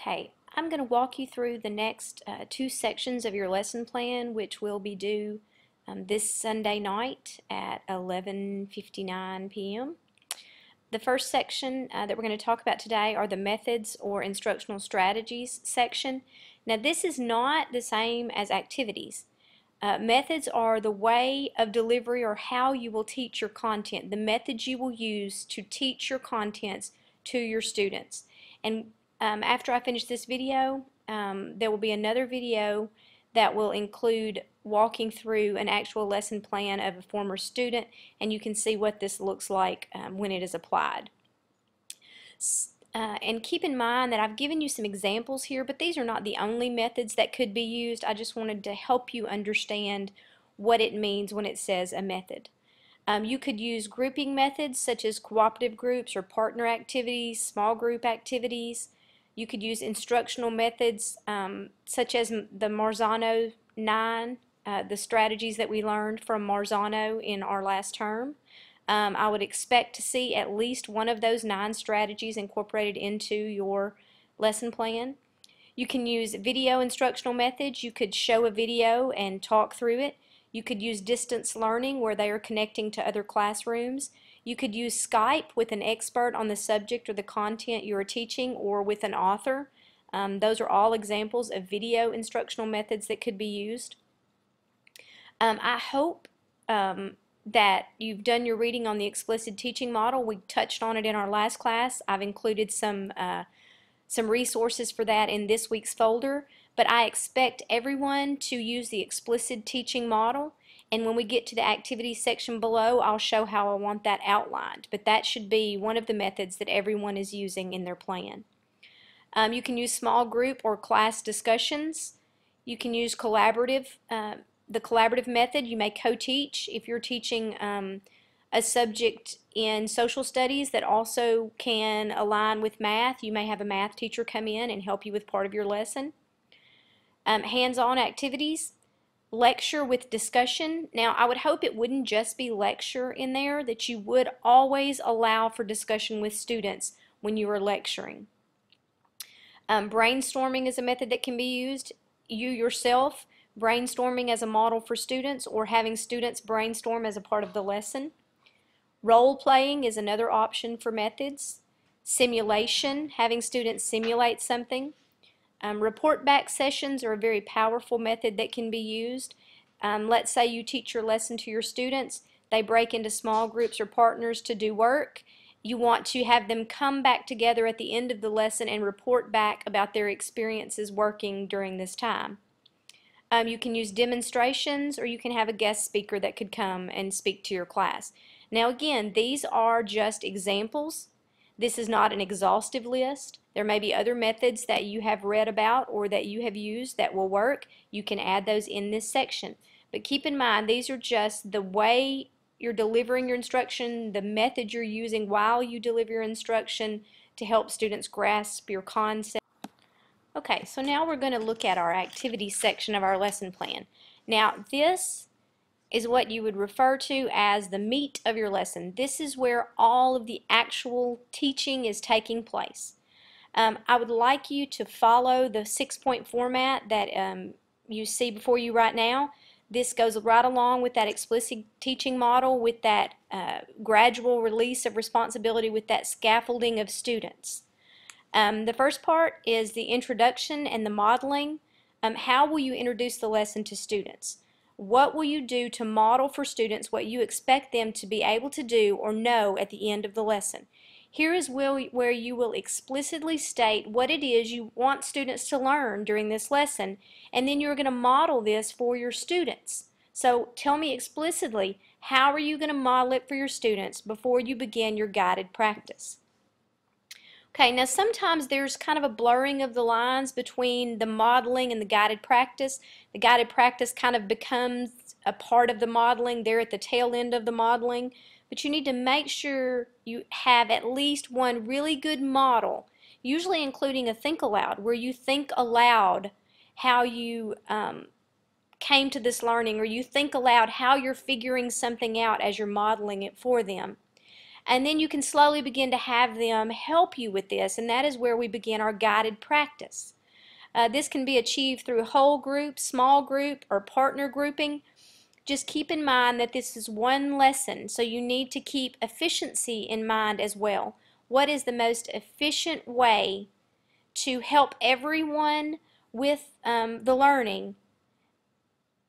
Okay, I'm going to walk you through the next two sections of your lesson plan, which will be due this Sunday night at 11:59 p.m. The first section that we're going to talk about today are the methods or instructional strategies section. Now, this is not the same as activities. Methods are the way of delivery or how you will teach your content, the methods you will use to teach your contents to your students. And after I finish this video, there will be another video that will include walking through an actual lesson plan of a former student, and you can see what this looks like when it is applied. And keep in mind that I've given you some examples here, but these are not the only methods that could be used. I just wanted to help you understand what it means when it says a method. You could use grouping methods such as cooperative groups or partner activities, small group activities. You could use instructional methods such as the Marzano 9, the strategies that we learned from Marzano in our last term. I would expect to see at least one of those 9 strategies incorporated into your lesson plan. You can use video instructional methods. You could show a video and talk through it. You could use distance learning where they are connecting to other classrooms. You could use Skype with an expert on the subject or the content you are teaching, or with an author. Those are all examples of video instructional methods that could be used. I hope that you've done your reading on the explicit teaching model. We touched on it in our last class. I've included some resources for that in this week's folder, but I expect everyone to use the explicit teaching model, and when we get to the activities section below, I'll show how I want that outlined, but that should be one of the methods that everyone is using in their plan. You can use small group or class discussions. You can use the collaborative method. You may co-teach if you're teaching a subject in social studies that also can align with math. You may have a math teacher come in and help you with part of your lesson. Hands-on activities, lecture with discussion. Now, I would hope it wouldn't just be lecture in there, that you would always allow for discussion with students when you are lecturing. Brainstorming is a method that can be used. You yourself brainstorming as a model for students, or having students brainstorm as a part of the lesson. Role playing is another option for methods. Simulation, having students simulate something. Report back sessions are a very powerful method that can be used. Let's say you teach your lesson to your students. They break into small groups or partners to do work. You want to have them come back together at the end of the lesson and report back about their experiences working during this time. You can use demonstrations, or you can have a guest speaker that could come and speak to your class. Now again, these are just examples. This is not an exhaustive list. There may be other methods that you have read about or that you have used that will work. You can add those in this section. But keep in mind, these are just the way you're delivering your instruction, the method you're using while you deliver your instruction to help students grasp your concept. Okay, so now we're going to look at our activities section of our lesson plan. Now, this is what you would refer to as the meat of your lesson. This is where all of the actual teaching is taking place. I would like you to follow the 6-point format that you see before you right now. This goes right along with that explicit teaching model, with that gradual release of responsibility, with that scaffolding of students. The first part is the introduction and the modeling. How will you introduce the lesson to students? What will you do to model for students what you expect them to be able to do or know at the end of the lesson? Here is where you will explicitly state what it is you want students to learn during this lesson, and then you're going to model this for your students. So tell me explicitly, how are you going to model it for your students before you begin your guided practice? Okay, now sometimes there's kind of a blurring of the lines between the modeling and the guided practice. The guided practice kind of becomes a part of the modeling. They're at the tail end of the modeling. But you need to make sure you have at least one really good model, usually including a think aloud, where you think aloud how you came to this learning, or you think aloud how you're figuring something out as you're modeling it for them. And then you can slowly begin to have them help you with this, and that is where we begin our guided practice. This can be achieved through whole group, small group, or partner grouping. Just keep in mind that this is one lesson, so you need to keep efficiency in mind as well. What is the most efficient way to help everyone with the learning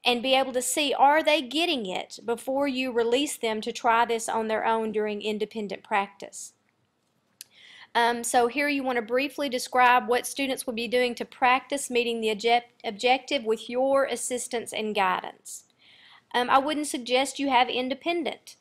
and be able to see, are they getting it before you release them to try this on their own during independent practice. So here you want to briefly describe what students will be doing to practice meeting the objective with your assistance and guidance. I wouldn't suggest you have independent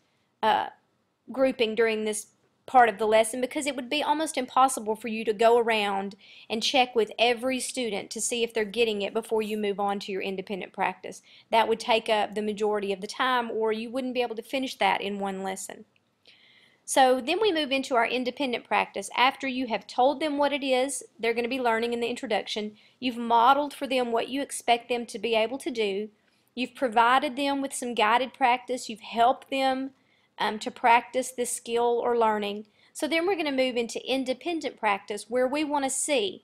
grouping during this part of the lesson, because it would be almost impossible for you to go around and check with every student to see if they're getting it before you move on to your independent practice. That would take up the majority of the time, or you wouldn't be able to finish that in one lesson. So then we move into our independent practice. After you have told them what it is they're going to be learning in the introduction, you've modeled for them what you expect them to be able to do, you've provided them with some guided practice, you've helped them to practice this skill or learning. So then we're going to move into independent practice, where we want to see,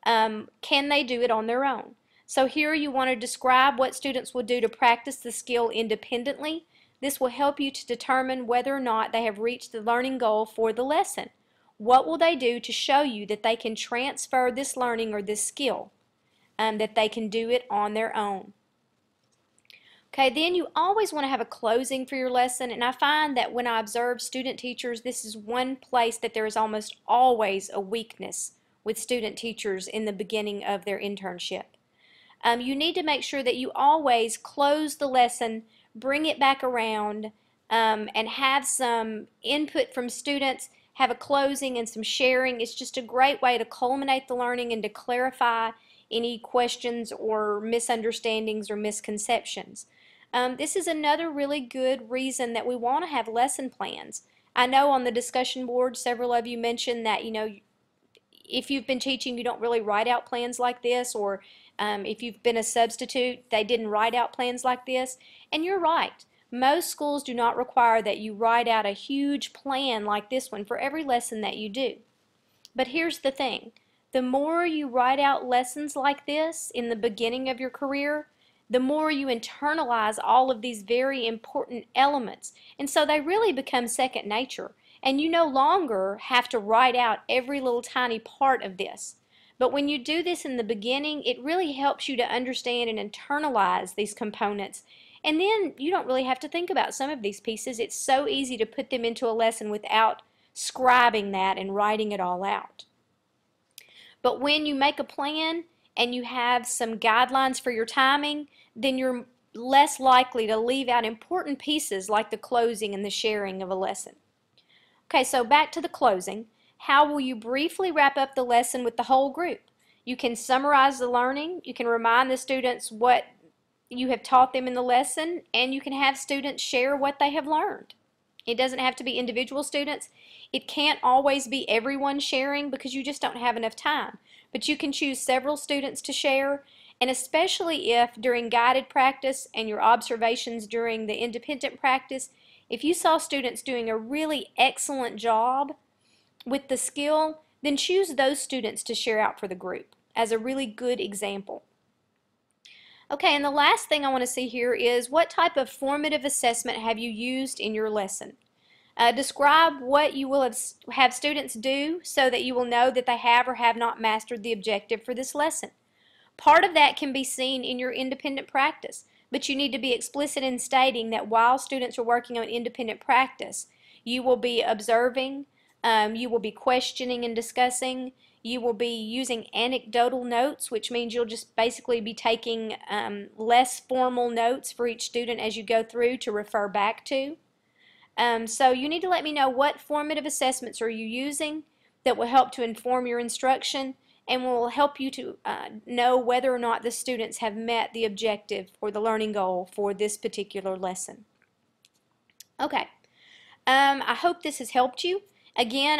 can they do it on their own? So here you want to describe what students will do to practice the skill independently. This will help you to determine whether or not they have reached the learning goal for the lesson. What will they do to show you that they can transfer this learning or this skill, that they can do it on their own? Okay, then you always want to have a closing for your lesson, and I find that when I observe student teachers, this is one place that there is almost always a weakness with student teachers in the beginning of their internship. You need to make sure that you always close the lesson, bring it back around, and have some input from students, have a closing and some sharing. It's just a great way to culminate the learning and to clarify any questions or misunderstandings or misconceptions. This is another really good reason that we want to have lesson plans. I know on the discussion board several of you mentioned that, if you've been teaching, you don't really write out plans like this, or if you've been a substitute, they didn't write out plans like this. And you're right. Most schools do not require that you write out a huge plan like this one for every lesson that you do. But here's the thing. The more you write out lessons like this in the beginning of your career, the more you internalize all of these very important elements. And so they really become second nature. And you no longer have to write out every little tiny part of this. But when you do this in the beginning, it really helps you to understand and internalize these components. And then you don't really have to think about some of these pieces. It's so easy to put them into a lesson without scribing that and writing it all out. But when you make a plan and you have some guidelines for your timing, then you're less likely to leave out important pieces like the closing and the sharing of a lesson. Okay, so back to the closing. How will you briefly wrap up the lesson with the whole group? You can summarize the learning, you can remind the students what you have taught them in the lesson, and you can have students share what they have learned. It doesn't have to be individual students. It can't always be everyone sharing because you just don't have enough time. But you can choose several students to share, and especially if during guided practice and your observations during the independent practice, if you saw students doing a really excellent job with the skill, then choose those students to share out for the group as a really good example. Okay, and the last thing I want to see here is what type of formative assessment have you used in your lesson? Describe what you will have students do so that you will know that they have or have not mastered the objective for this lesson. Part of that can be seen in your independent practice, but you need to be explicit in stating that while students are working on independent practice, you will be observing, you will be questioning and discussing, you will be using anecdotal notes, which means you'll just basically be taking less formal notes for each student as you go through to refer back to. So you need to let me know what formative assessments are you using that will help to inform your instruction and will help you to know whether or not the students have met the objective or the learning goal for this particular lesson. Okay, I hope this has helped you. Again,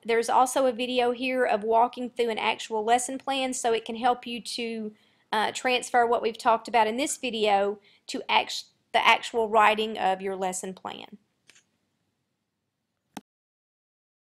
there's also a video here of walking through an actual lesson plan, so it can help you to transfer what we've talked about in this video to the actual writing of your lesson plan.